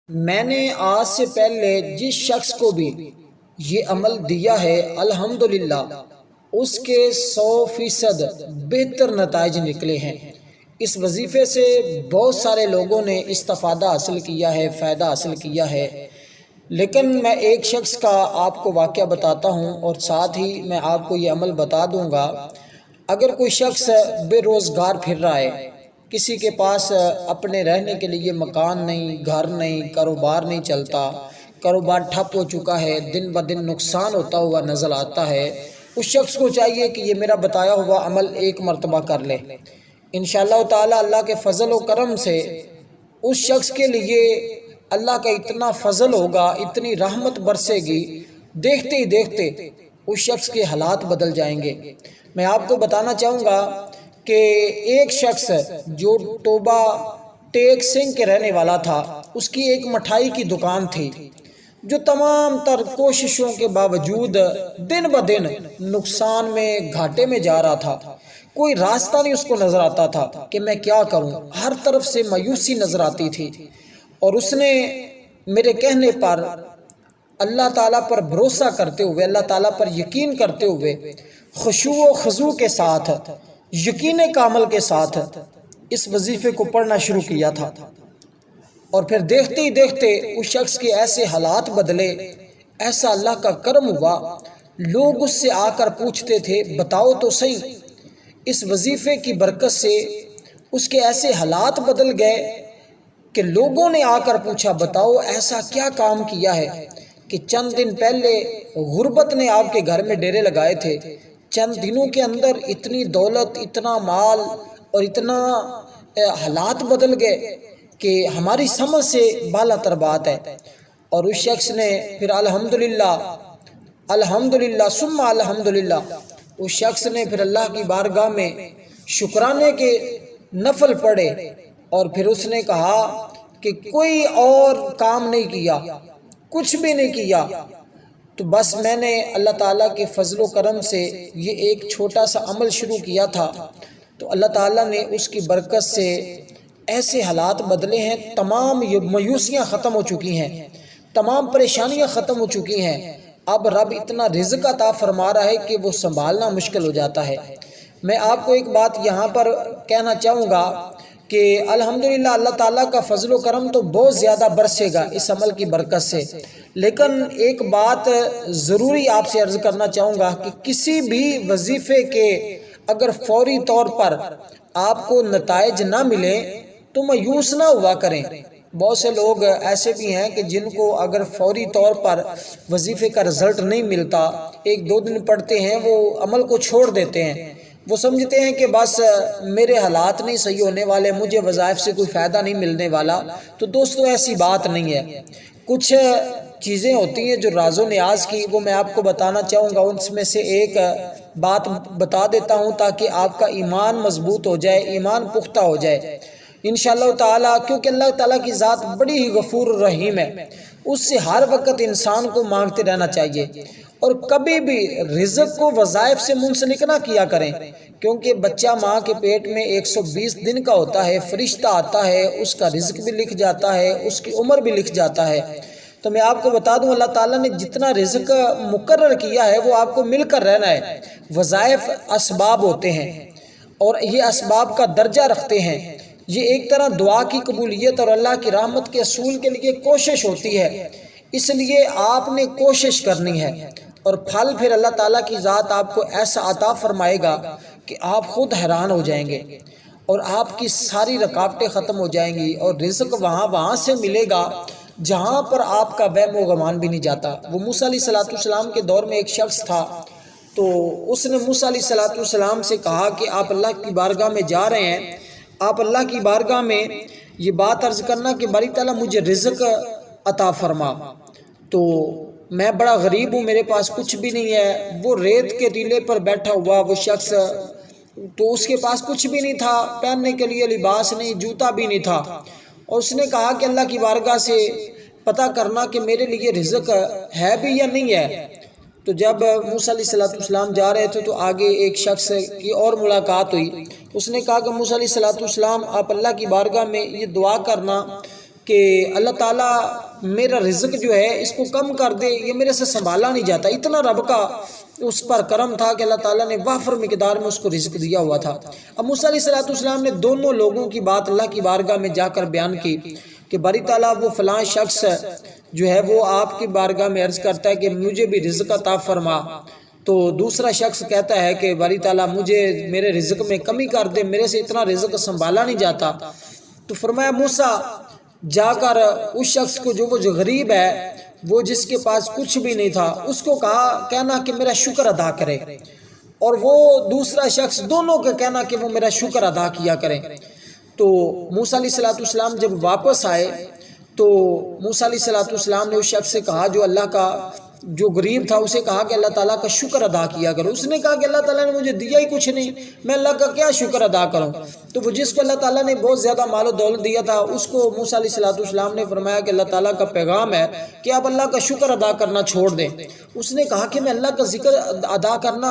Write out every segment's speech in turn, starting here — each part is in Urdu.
میں نے آج سے پہلے جس شخص کو بھی یہ عمل دیا ہے الحمدللہ اس کے 100% بہتر نتائج نکلے ہیں۔ اس وظیفے سے بہت سارے لوگوں نے استفادہ حاصل کیا ہے، فائدہ حاصل کیا ہے، لیکن میں ایک شخص کا آپ کو واقعہ بتاتا ہوں اور ساتھ ہی میں آپ کو یہ عمل بتا دوں گا۔ اگر کوئی شخص بے روزگار پھر رہا ہے، کسی کے پاس اپنے رہنے کے لیے مکان نہیں، گھر نہیں، کاروبار نہیں چلتا، کاروبار ٹھپ ہو چکا ہے، دن بدن نقصان ہوتا ہوا نظر آتا ہے، اس شخص کو چاہیے کہ یہ میرا بتایا ہوا عمل ایک مرتبہ کر لے۔ انشاءاللہ تعالی اللہ کے فضل و کرم سے اس شخص کے لیے اللہ کا اتنا فضل ہوگا، اتنی رحمت برسے گی، دیکھتے ہی دیکھتے اس شخص کے حالات بدل جائیں گے۔ میں آپ کو بتانا چاہوں گا کہ ایک شخص جو ٹوبہ ٹیک سنگھ کے رہنے والا تھا، اس کی ایک مٹھائی کی دکان تھی جو تمام تر کوششوں کے باوجود دن بدن نقصان میں، گھاٹے میں جا رہا تھا۔ کوئی راستہ نہیں اس کو نظر آتا تھا کہ میں کیا کروں، ہر طرف سے مایوسی نظر آتی تھی۔ اور اس نے میرے کہنے پر اللہ تعالیٰ پر بھروسہ کرتے ہوئے، اللہ تعالیٰ پر یقین کرتے ہوئے، خشوع و خضوع کے ساتھ، یقین کامل کے ساتھ اس وظیفے کو پڑھنا شروع کیا تھا۔ اور پھر دیکھتے ہی دیکھتے اس شخص کے ایسے حالات بدلے، ایسا اللہ کا کرم ہوا، لوگ اس سے آ کر پوچھتے تھے بتاؤ تو صحیح۔ اس وظیفے کی برکت سے اس کے ایسے حالات بدل گئے کہ لوگوں نے آ کر پوچھا بتاؤ ایسا کیا کام کیا ہے کہ چند دن پہلے غربت نے آپ کے گھر میں ڈیرے لگائے تھے، چند دنوں کے اندر اتنی دولت، اتنا مال اور اتنا حالات بدل گئے کہ ہماری سمجھ سے بالا تر بات ہے۔ اور اس شخص نے پھر الحمدللہ الحمدللہ ثم الحمدللہ، اس شخص نے پھر اللہ کی بارگاہ میں شکرانے کے نفل پڑھے اور پھر اس نے کہا کہ کوئی اور کام نہیں کیا، کچھ بھی نہیں کیا، تو بس میں نے اللہ تعالیٰ کے فضل و کرم سے یہ ایک چھوٹا سا عمل شروع کیا تھا، تو اللہ تعالیٰ نے اس کی برکت سے ایسے حالات بدلے ہیں، تمام مایوسیاں ختم ہو چکی ہیں، تمام پریشانیاں ختم ہو چکی ہیں۔ اب رب اتنا رزق عطا فرما رہا ہے کہ وہ سنبھالنا مشکل ہو جاتا ہے۔ میں آپ کو ایک بات یہاں پر کہنا چاہوں گا کہ الحمدللہ اللہ تعالیٰ کا فضل و کرم تو بہت زیادہ برسے گا اس عمل کی برکت سے، لیکن ایک بات ضروری آپ سے عرض کرنا چاہوں گا کہ کسی بھی وظیفے کے اگر فوری طور پر آپ کو نتائج نہ ملیں تو مایوس نہ ہوا کریں۔ بہت سے لوگ ایسے بھی ہیں کہ جن کو اگر فوری طور پر وظیفے کا رزلٹ نہیں ملتا، ایک دو دن پڑھتے ہیں وہ عمل کو چھوڑ دیتے ہیں، وہ سمجھتے ہیں کہ بس میرے حالات نہیں صحیح ہونے والے، مجھے وظائف سے کوئی فائدہ نہیں ملنے والا۔ تو دوستو ایسی بات نہیں ہے، کچھ چیزیں ہوتی ہیں جو راز و نیاز کی، وہ میں آپ کو بتانا چاہوں گا۔ ان میں سے ایک بات بتا دیتا ہوں تاکہ آپ کا ایمان مضبوط ہو جائے، ایمان پختہ ہو جائے انشاءاللہ تعالیٰ، کیونکہ اللہ تعالیٰ کی ذات بڑی ہی غفور رحیم ہے، اس سے ہر وقت انسان کو مانگتے رہنا چاہیے۔ اور کبھی بھی رزق کو وظائف سے منسلک نہ کیا کریں، کیونکہ بچہ ماں کے پیٹ میں 120 دن کا ہوتا ہے، فرشتہ آتا ہے، اس کا رزق بھی لکھ جاتا ہے، اس کی عمر بھی لکھ جاتا ہے۔ تو میں آپ کو بتا دوں اللہ تعالیٰ نے جتنا رزق مقرر کیا ہے وہ آپ کو مل کر رہنا ہے۔ وظائف اسباب ہوتے ہیں اور یہ اسباب کا درجہ رکھتے ہیں، یہ ایک طرح دعا کی قبولیت اور اللہ کی رحمت کے حصول کے لیے کوشش ہوتی ہے، اس لیے آپ نے کوشش کرنی ہے اور پھل پھر اللہ تعالیٰ کی ذات آپ کو ایسا عطا فرمائے گا کہ آپ خود حیران ہو جائیں گے اور آپ کی ساری رکاوٹیں ختم ہو جائیں گی اور رزق وہاں سے ملے گا جہاں پر آپ کا وہم و گمان بھی نہیں جاتا۔ وہ موسیٰ علیہ السلام کے دور میں ایک شخص تھا، تو اس نے موسیٰ علیہ السلام سے کہا کہ آپ اللہ کی بارگاہ میں جا رہے ہیں، آپ اللہ کی بارگاہ میں یہ بات عرض کرنا کہ باری تعالیٰ مجھے رزق عطا فرما، تو میں بڑا غریب ہوں، میرے پاس کچھ بھی نہیں ہے۔ وہ ریت کے ٹیلے پر بیٹھا ہوا وہ شخص، تو اس کے پاس کچھ بھی نہیں تھا، پہننے کے لیے لباس نہیں، جوتا بھی نہیں تھا، اور اس نے کہا کہ اللہ کی بارگاہ سے پتہ کرنا کہ میرے لیے رزق ہے بھی یا نہیں ہے۔ تو جب موسیٰ علیہ السلام جا رہے تھے تو آگے ایک شخص کی اور ملاقات ہوئی، اس نے کہا کہ موسیٰ علیہ السلام آپ اللہ کی بارگاہ میں یہ دعا کرنا کہ اللہ تعالیٰ میرا رزق جو ہے اس کو کم کر دے، یہ میرے سے سنبھالا نہیں جاتا۔ اتنا رب کا اس پر کرم تھا کہ اللہ تعالیٰ نے وافر مقدار میں اس کو رزق دیا ہوا تھا۔ اب موسیٰ علیہ السلام نے دونوں لوگوں کی بات اللہ کی بارگاہ میں جا کر بیان کی کہ باری تعالیٰ وہ فلاں شخص جو ہے وہ آپ کی بارگاہ میں عرض کرتا ہے کہ مجھے بھی رزق عطا فرما، تو دوسرا شخص کہتا ہے کہ باری تعالیٰ مجھے میرے رزق میں کمی کر دے، میرے سے اتنا رزق سنبھالا نہیں جاتا۔ تو فرمایا موسیٰ جا کر اس شخص کو جو غریب ہے، وہ جس کے پاس کچھ بھی نہیں تھا، اس کو کہنا کہ میرا شکر ادا کرے، اور وہ دوسرا شخص دونوں کا کہنا کہ وہ میرا شکر ادا کیا کریں۔ تو موسیٰ علیہ السلام جب واپس آئے تو موسیٰ علیہ السلام نے اس شخص سے کہا جو اللہ کا جو غریب تھا، اسے کہا کہ اللہ تعالیٰ کا شکر ادا کیا کرو۔ اس نے کہا کہ اللہ تعالیٰ نے مجھے دیا ہی کچھ نہیں، میں اللہ کا کیا شکر ادا کروں؟ تو وہ جس کو اللہ تعالیٰ نے بہت زیادہ مال و دولت دیا تھا، اس کو موسیٰ علیہ السلام نے فرمایا کہ اللہ تعالیٰ کا پیغام ہے کہ آپ اللہ کا شکر ادا کرنا چھوڑ دیں۔ اس نے کہا کہ میں اللہ کا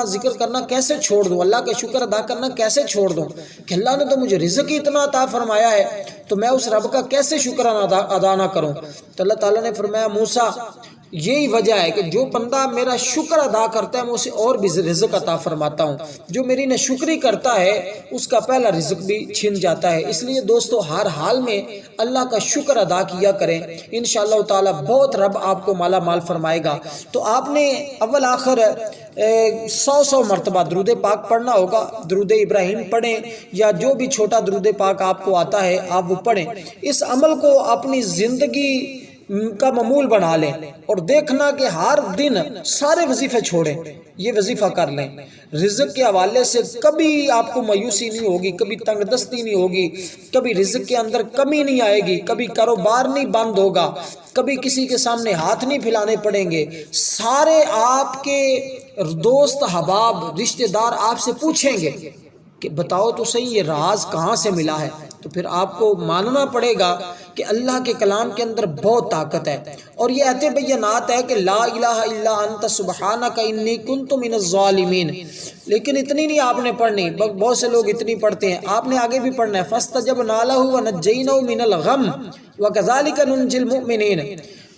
ذکر کرنا کیسے چھوڑ دوں، اللہ کا شکر ادا کرنا کیسے چھوڑ دوں کہ اللہ نے تو مجھے رزق ہی اتنا عطا فرمایا ہے، تو میں اس رب کا کیسے شکر ادا نہ کروں؟ تو اللہ تعالیٰ نے فرمایا موسیٰ یہی وجہ ہے کہ جو بندہ میرا شکر ادا کرتا ہے میں اسے اور بھی رزق عطا فرماتا ہوں، جو میری ناشکری کرتا ہے اس کا پہلا رزق بھی چھن جاتا ہے۔ اس لیے دوستو ہر حال میں اللہ کا شکر ادا کیا کریں، انشاءاللہ تعالی بہت رب آپ کو مالا مال فرمائے گا۔ تو آپ نے اول آخر 100 مرتبہ درود پاک پڑھنا ہوگا، درود ابراہیم پڑھیں یا جو بھی چھوٹا درود پاک آپ کو آتا ہے آپ وہ پڑھیں۔ اس عمل کو اپنی زندگی کا معمول بنا لیں اور دیکھنا کہ ہر دن سارے وظیفے چھوڑیں، یہ وظیفہ کر لیں۔ رزق کے حوالے سے کبھی آپ کو مایوسی نہیں ہوگی، کبھی تنگ دستی نہیں ہوگی، کبھی رزق کے اندر کمی نہیں آئے گی، کبھی کاروبار نہیں بند ہوگا، کبھی کسی کے سامنے ہاتھ نہیں پھیلانے پڑیں گے۔ سارے آپ کے دوست احباب رشتہ دار آپ سے پوچھیں گے کہ بتاؤ تو صحیح یہ راز کہاں سے ملا ہے؟ تو پھر آپ کو ماننا پڑے گا کہ اللہ کے کلام کے اندر بہت طاقت ہے، اور یہ ایتے بینات ہے کہ لا الہ الا انت سبحانک انی کنت من الظالمین، لیکن اتنی نہیں آپ نے پڑھنی، بہت سے لوگ اتنی پڑھتے ہیں، آپ نے آگے بھی پڑھنا ہے فاستجبنا لہ ونجینہ من الغم وکذالک ننجی المؤمنین۔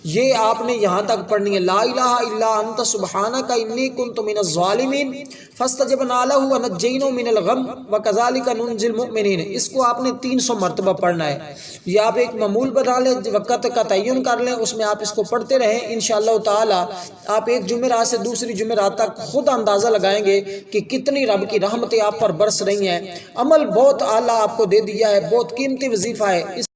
یہ آپ نے یہاں تک پڑھنی ہے، لا الہ الا انت سبحانک انی کنت من الظالمین فاستجبنا لہ ونجینہ من الغم وکذالک ننجی المؤمنین۔ اس کو آپ نے 300 مرتبہ پڑھنا ہے۔ یہ آپ ایک معمول بنا لیں، وقت کا تعین کر لیں، اس میں آپ اس کو پڑھتے رہیں، انشاءاللہ تعالی آپ ایک جمعرات سے دوسری جمعرات تک خود اندازہ لگائیں گے کہ کتنی رب کی رحمتیں آپ پر برس رہی ہیں۔ عمل بہت اعلیٰ آپ کو دے دیا ہے، بہت قیمتی وظیفہ ہے۔